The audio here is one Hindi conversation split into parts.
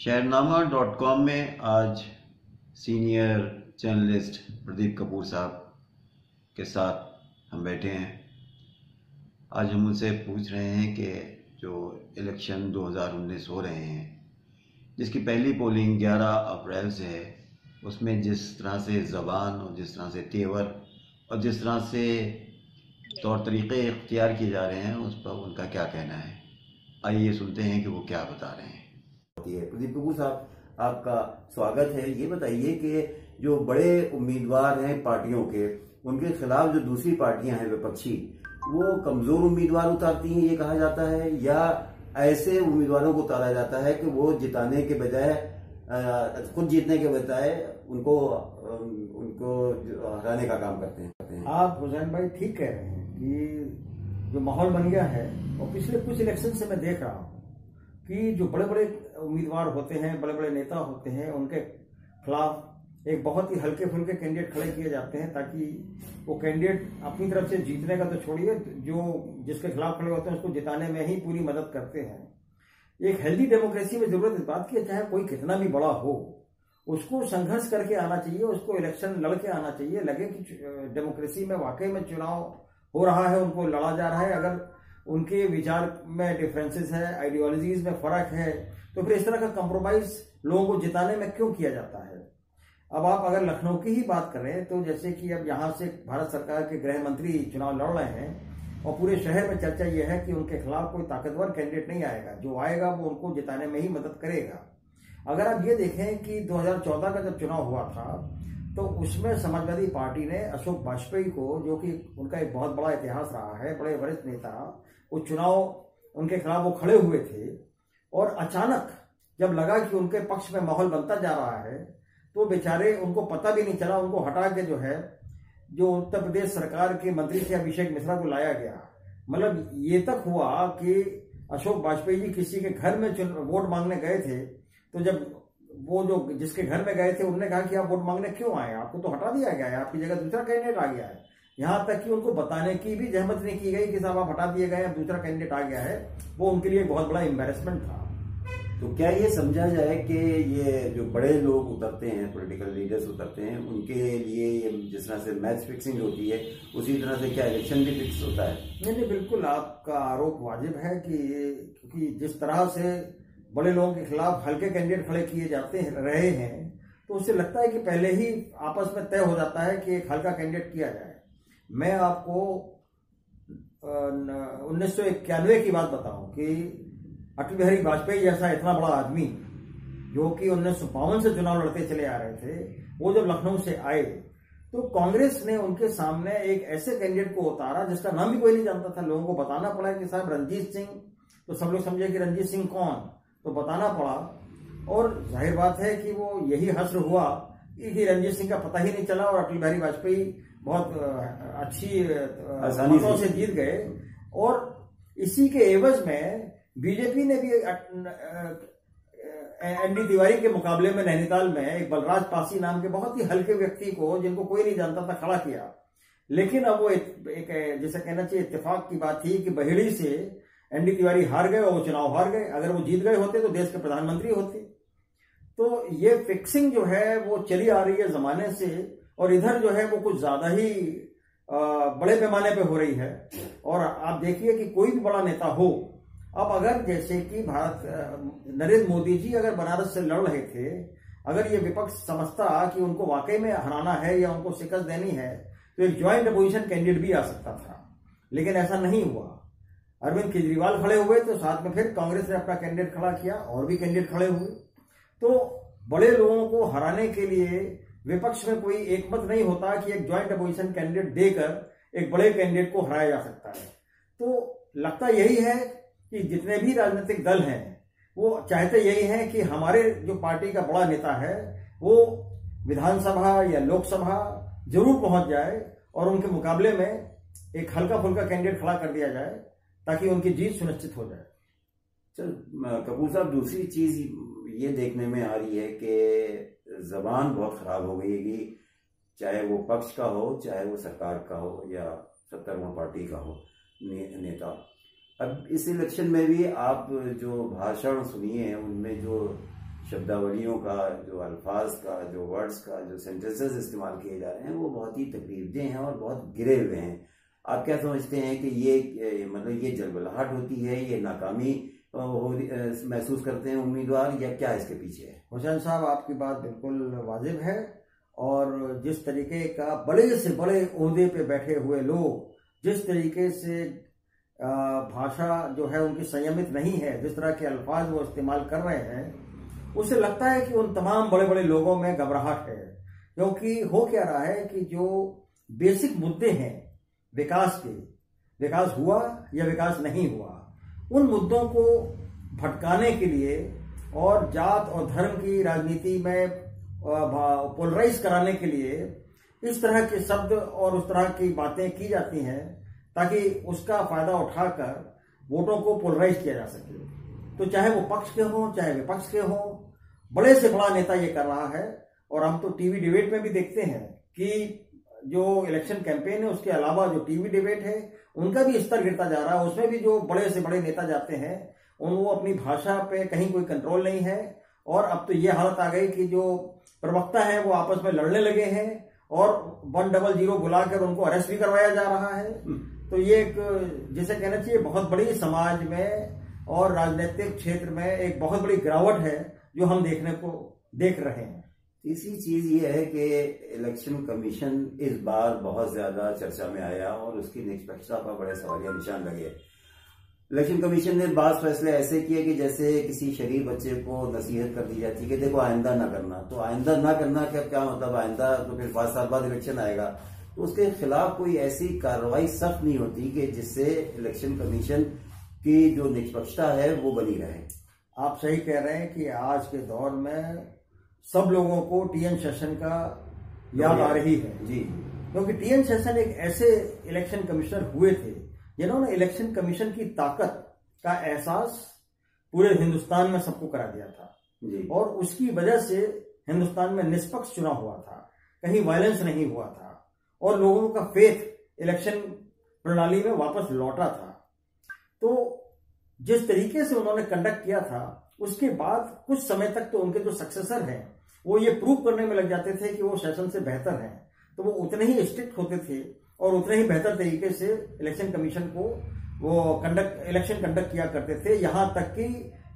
शहरनामा.com में आज सीनियर जर्नलिस्ट प्रदीप कपूर साहब के साथ हम बैठे हैं। आज हम उनसे पूछ रहे हैं कि जो इलेक्शन 2019 हो रहे हैं, जिसकी पहली पोलिंग 11 अप्रैल से है, उसमें जिस तरह से ज़बान और जिस तरह से तेवर और जिस तरह से तौर तरीक़े इख्तियार किए जा रहे हैं, उस पर उनका क्या कहना है। आइए सुनते हैं कि वो क्या बता रहे हैं। प्रदीप कपूर साहब, आपका स्वागत है। ये बताइए कि जो बड़े उम्मीदवार हैं पार्टियों के, उनके खिलाफ जो दूसरी पार्टियां हैं विपक्षी, वो कमजोर उम्मीदवार उतारती हैं, ये कहा जाता है, या ऐसे उम्मीदवारों को उतारा जाता है कि वो जिताने के बजाय खुद जीतने के बजाय उनको हराने का काम करते हैं। आप हुसैन भाई ठीक कह रहे हैं कि जो माहौल बन गया है, और पिछले कुछ इलेक्शन से मैं देख रहा हूँ कि जो बड़े बड़े उम्मीदवार होते हैं, बड़े बड़े नेता होते हैं, उनके खिलाफ एक बहुत ही हल्के फुल्के कैंडिडेट खड़े किए जाते हैं, ताकि वो कैंडिडेट अपनी तरफ से जीतने का तो छोड़िए, जो जिसके खिलाफ खड़े होते हैं उसको जिताने में ही पूरी मदद करते हैं। एक हेल्दी डेमोक्रेसी में जरूरत इस बात की है, चाहे कोई कितना भी बड़ा हो, उसको संघर्ष करके आना चाहिए, उसको इलेक्शन लड़के आना चाहिए। लगे कि डेमोक्रेसी में वाकई में चुनाव हो रहा है, उनको लड़ा जा रहा है, अगर उनके विचार में डिफरेंसेस है, आइडियोलॉजीज में फर्क है, तो फिर इस तरह का कंप्रोमाइज लोगों को जिताने में क्यों किया जाता है। अब आप अगर लखनऊ की ही बात करें, तो जैसे कि अब यहां से भारत सरकार के गृह मंत्री चुनाव लड़ रहे हैं, और पूरे शहर में चर्चा यह है कि उनके खिलाफ कोई ताकतवर कैंडिडेट नहीं आएगा, जो आएगा वो उनको जिताने में ही मदद करेगा। अगर आप ये देखें कि 2014 का जब चुनाव हुआ था, तो उसमें समाजवादी पार्टी ने अशोक वाजपेयी को, जो कि उनका एक बहुत बड़ा इतिहास रहा है, बड़े वरिष्ठ नेता, वो चुनाव उनके खिलाफ वो खड़े हुए थे, और अचानक जब लगा कि उनके पक्ष में माहौल बनता जा रहा है, तो बेचारे उनको पता भी नहीं चला, उनको हटा के जो उत्तर प्रदेश सरकार के मंत्री थे अभिषेक मिश्रा को लाया गया। मतलब ये तक हुआ कि अशोक वाजपेयी जी किसी के घर में वोट मांगने गए थे, तो जब वो जो जिसके घर में गए थे उन्होंने कहा कि आप वोट मांगने क्यों आए, आपको तो हटा दिया गया है, आपकी जगह दूसरा कैंडिडेट आ गया है। यहां तक कि उनको बताने की भी जहमत नहीं की गई कि साहब आप हटा दिए गए, अब दूसरा कैंडिडेट आ गया है। वो उनके लिए बहुत बड़ा एम्बैरेसमेंट था। तो क्या ये समझा जाए कि ये जो बड़े लोग उतरते हैं, पॉलिटिकल लीडर्स उतरते हैं, उनके लिए जिस तरह से मैच फिक्सिंग होती है, उसी तरह से क्या इलेक्शन भी फिक्स होता है? नहीं, बिल्कुल आपका आरोप वाजिब है कि क्योंकि जिस तरह से बड़े लोगों के खिलाफ हल्के कैंडिडेट खड़े किए जाते रहे हैं, तो उससे लगता है कि पहले ही आपस में तय हो जाता है कि एक हल्का कैंडिडेट किया जाए। मैं आपको 1991 की बात बताऊं कि अटल बिहारी वाजपेयी जैसा इतना बड़ा आदमी, जो कि 1952 से चुनाव लड़ते चले आ रहे थे, वो जब लखनऊ से आए, तो कांग्रेस ने उनके सामने एक ऐसे कैंडिडेट को उतारा जिसका नाम भी कोई नहीं जानता था। लोगों को बताना पड़ा कि साहब रंजीत सिंह, तो सब लोग समझे कि रंजीत सिंह कौन, तो बताना पड़ा। और जाहिर बात है कि वो यही हश्र हुआ कि रंजीत सिंह का पता ही नहीं चला, और अटल बिहारी वाजपेयी बहुत अच्छी मतों से जीत गए। और इसी के एवज में बीजेपी ने भी एनडी तिवारी के मुकाबले में नैनीताल में एक बलराज पासी नाम के बहुत ही हल्के व्यक्ति को, जिनको कोई नहीं जानता था, खड़ा किया। लेकिन अब वो एक जैसे कहना चाहिए इत्तेफाक की बात थी कि बहेड़ी से एनडी तिवारी हार गए और वो चुनाव हार गए। अगर वो जीत गए होते तो देश के प्रधानमंत्री होते। तो ये फिक्सिंग जो है वो चली आ रही है जमाने से, और इधर जो है वो कुछ ज्यादा ही बड़े पैमाने पे हो रही है। और आप देखिए कि कोई भी बड़ा नेता हो, अब अगर जैसे कि नरेंद्र मोदी जी अगर बनारस से लड़ रहे थे, अगर ये विपक्ष समझता कि उनको वाकई में हराना है या उनको शिकस्त देनी है, तो एक ज्वाइंट अपोजिशन कैंडिडेट भी आ सकता था, लेकिन ऐसा नहीं हुआ। अरविंद केजरीवाल खड़े हुए, तो साथ में फिर कांग्रेस ने अपना कैंडिडेट खड़ा किया, और भी कैंडिडेट खड़े हुए। तो बड़े लोगों को हराने के लिए विपक्ष में कोई एकमत नहीं होता कि एक ज्वाइंट अपोजिशन कैंडिडेट देकर एक बड़े कैंडिडेट को हराया जा सकता है। तो लगता यही है कि जितने भी राजनीतिक दल हैं, वो चाहते यही हैं कि हमारे जो पार्टी का बड़ा नेता है वो विधानसभा या लोकसभा जरूर पहुंच जाए, और उनके मुकाबले में एक हल्का फुल्का कैंडिडेट खड़ा कर दिया जाए, ताकि उनकी जीत सुनिश्चित हो जाए। चल कपूर साहब, दूसरी चीज ये देखने में आ रही है कि जबान बहुत खराब हो गई है, कि चाहे वो पक्ष का हो, चाहे वो सरकार का हो, या सत्तारूढ़ पार्टी का हो नेता। अब इस इलेक्शन में भी आप जो भाषण सुनिए हैं, उनमें जो शब्दावलियों का, जो अल्फाज का, जो वर्ड्स का, जो सेंटेंसेस इस्तेमाल किए जा रहे हैं वो बहुत ही तकलीफदेह हैं और बहुत गिरे हुए हैं। आप क्या समझते हैं कि ये मतलब ये जलबलाहट होती है, ये नाकामी महसूस करते हैं उम्मीदवार, या क्या इसके पीछे है? हुसैन साहब, आपकी बात बिल्कुल वाजिब है। और जिस तरीके का बड़े से बड़े ओहदे पे बैठे हुए लोग जिस तरीके से भाषा जो है उनकी संयमित नहीं है, जिस तरह के अल्फाज वो इस्तेमाल कर रहे हैं, उससे लगता है कि उन तमाम बड़े बड़े लोगों में घबराहट है। क्योंकि हो क्या रहा है कि जो बेसिक मुद्दे हैं विकास के, विकास हुआ या विकास नहीं हुआ, उन मुद्दों को भटकाने के लिए और जात और धर्म की राजनीति में पोलराइज कराने के लिए इस तरह के शब्द और उस तरह की बातें की जाती हैं ताकि उसका फायदा उठाकर वोटों को पोलराइज किया जा सके। तो चाहे वो पक्ष के हों चाहे विपक्ष के हों, बड़े से बड़ा नेता ये कर रहा है। और हम तो टीवी डिबेट में भी देखते हैं कि जो इलेक्शन कैंपेन है उसके अलावा जो टीवी डिबेट है उनका भी स्तर गिरता जा रहा है। उसमें भी जो बड़े से बड़े नेता जाते हैं वो अपनी भाषा पे कहीं कोई कंट्रोल नहीं है। और अब तो ये हालत आ गई कि जो प्रवक्ता है वो आपस में लड़ने लगे हैं और 100 बुलाकर उनको अरेस्ट भी करवाया जा रहा है। तो ये एक, जिसे कहना चाहिए, बहुत बड़ी समाज में और राजनीतिक क्षेत्र में एक बहुत बड़ी गिरावट है जो हम देख रहे हैं। तीसरी चीज ये है कि इलेक्शन कमीशन इस बार बहुत ज्यादा चर्चा में आया और उसकी निष्पक्षता पर बड़े सवालिया निशान लगे। इलेक्शन कमीशन ने बात फैसले ऐसे किए कि जैसे किसी शरीफ बच्चे को नसीहत कर दी जाती है कि देखो आइंदा ना करना। तो आइंदा ना करना क्या मतलब? आइंदा तो फिर 5 साल बाद इलेक्शन आएगा, तो उसके खिलाफ कोई ऐसी कार्रवाई सख्त नहीं होती कि जिससे इलेक्शन कमीशन की जो निष्पक्षता है वो बनी रहे। आप सही कह रहे हैं कि आज के दौर में सब लोगों को टीएन शेषन का याद आ रही है जी, क्योंकि टीएन शेषन एक ऐसे इलेक्शन कमिश्नर हुए थे जिन्होंने इलेक्शन कमीशन की ताकत का एहसास पूरे हिंदुस्तान में सबको करा दिया था जी। और उसकी वजह से हिंदुस्तान में निष्पक्ष चुनाव हुआ था, कहीं वायलेंस नहीं हुआ था और लोगों का फेथ इलेक्शन प्रणाली में वापस लौटा था। तो जिस तरीके से उन्होंने कंडक्ट किया था उसके बाद कुछ समय तक तो उनके जो सक्सेसर हैं वो ये प्रूव करने में लग जाते थे कि वो सेशन से बेहतर हैं, तो वो उतने ही स्ट्रिक्ट होते थे और उतने ही बेहतर तरीके से इलेक्शन कमीशन को वो इलेक्शन कंडक्ट किया करते थे। यहां तक कि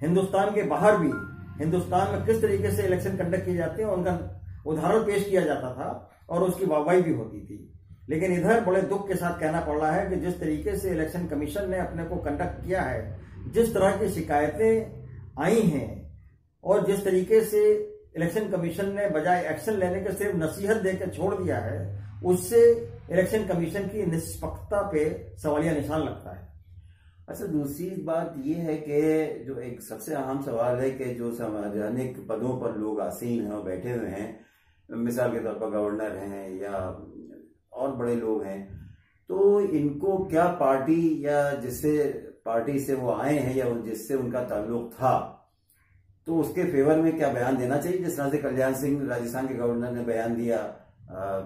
हिंदुस्तान के बाहर भी, हिंदुस्तान में किस तरीके से इलेक्शन कंडक्ट किए जाते हैं उनका उदाहरण पेश किया जाता था और उसकी वाहवाही भी होती थी। लेकिन इधर बड़े दुख के साथ कहना पड़ रहा है कि जिस तरीके से इलेक्शन कमीशन ने अपने को कंडक्ट किया है, जिस तरह की शिकायतें आई हैं और जिस तरीके से इलेक्शन कमीशन ने बजाय एक्शन लेने के सिर्फ नसीहत देकर छोड़ दिया है, उससे इलेक्शन कमीशन की निष्पक्षता पे सवालिया निशान लगता है। अच्छा, दूसरी बात यह है कि जो एक सबसे अहम सवाल है कि जो संवैधानिक पदों पर लोग आसीन हैं और बैठे हुए हैं, मिसाल के तौर पर गवर्नर हैं या और बड़े लोग हैं, तो इनको क्या पार्टी या जिससे पार्टी से वो आए हैं या जिससे उनका ताल्लुक था, तो उसके फेवर में क्या बयान देना चाहिए? जिस तरह से कल्याण सिंह राजस्थान के गवर्नर ने बयान दिया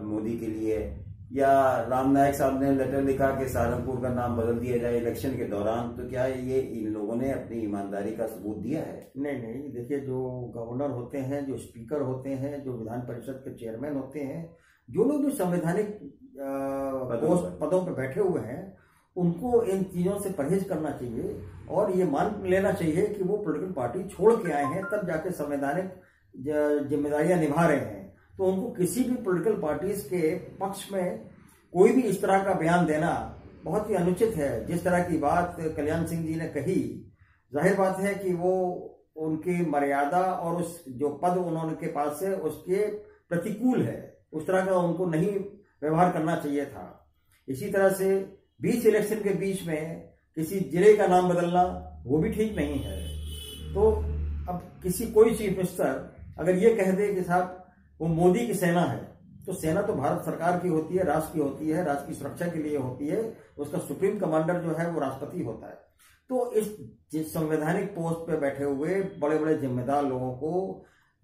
मोदी के लिए, या राम नायक साहब ने लेटर लिखा कि सहारनपुर का नाम बदल दिया जाए इलेक्शन के दौरान, तो क्या ये इन लोगों ने अपनी ईमानदारी का सबूत दिया है? नहीं, देखिए, जो गवर्नर होते हैं, जो स्पीकर होते हैं, जो विधान परिषद के चेयरमैन होते हैं, जो लोग भी संवैधानिक पदों पर बैठे हुए हैं, उनको इन चीजों से परहेज करना चाहिए और ये मान लेना चाहिए कि वो पॉलिटिकल पार्टी छोड़ के आए हैं, तब जाके संवैधानिक जिम्मेदारियां निभा रहे हैं। तो उनको किसी भी पॉलिटिकल पार्टीज के पक्ष में कोई भी इस तरह का बयान देना बहुत ही अनुचित है। जिस तरह की बात कल्याण सिंह जी ने कही, जाहिर बात है कि वो उनकी मर्यादा और उस जो पद उन्होंने के पास है उसके प्रतिकूल है। उस तरह का उनको नहीं व्यवहार करना चाहिए था। इसी तरह से 20 इलेक्शन के बीच में किसी जिले का नाम बदलना वो भी ठीक नहीं है। तो अब कोई चीफ मिनिस्टर अगर ये कह दे कि साहब वो मोदी की सेना है, तो सेना तो भारत सरकार की होती है, राष्ट्र की होती है, राष्ट्र की सुरक्षा के लिए होती है। उसका सुप्रीम कमांडर जो है वो राष्ट्रपति होता है। तो इस संवैधानिक पोस्ट पे बैठे हुए बड़े बड़े जिम्मेदार लोगों को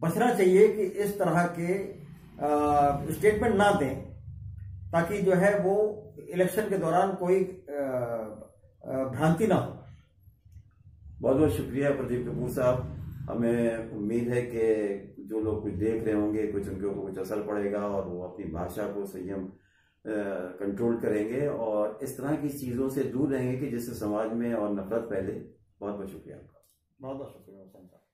बचना चाहिए कि इस तरह के स्टेटमेंट ना दें, ताकि जो है वो इलेक्शन के दौरान कोई भ्रांति ना हो। बहुत बहुत शुक्रिया प्रदीप कपूर साहब। हमें उम्मीद है कि जो लोग कुछ देख रहे होंगे कुछ उनके ऊपर कुछ असर पड़ेगा और वो अपनी भाषा को संयम कंट्रोल करेंगे और इस तरह की चीज़ों से दूर रहेंगे कि जिससे समाज में और नफरत फैले। बहुत बहुत शुक्रिया आपका। बहुत बहुत शुक्रिया।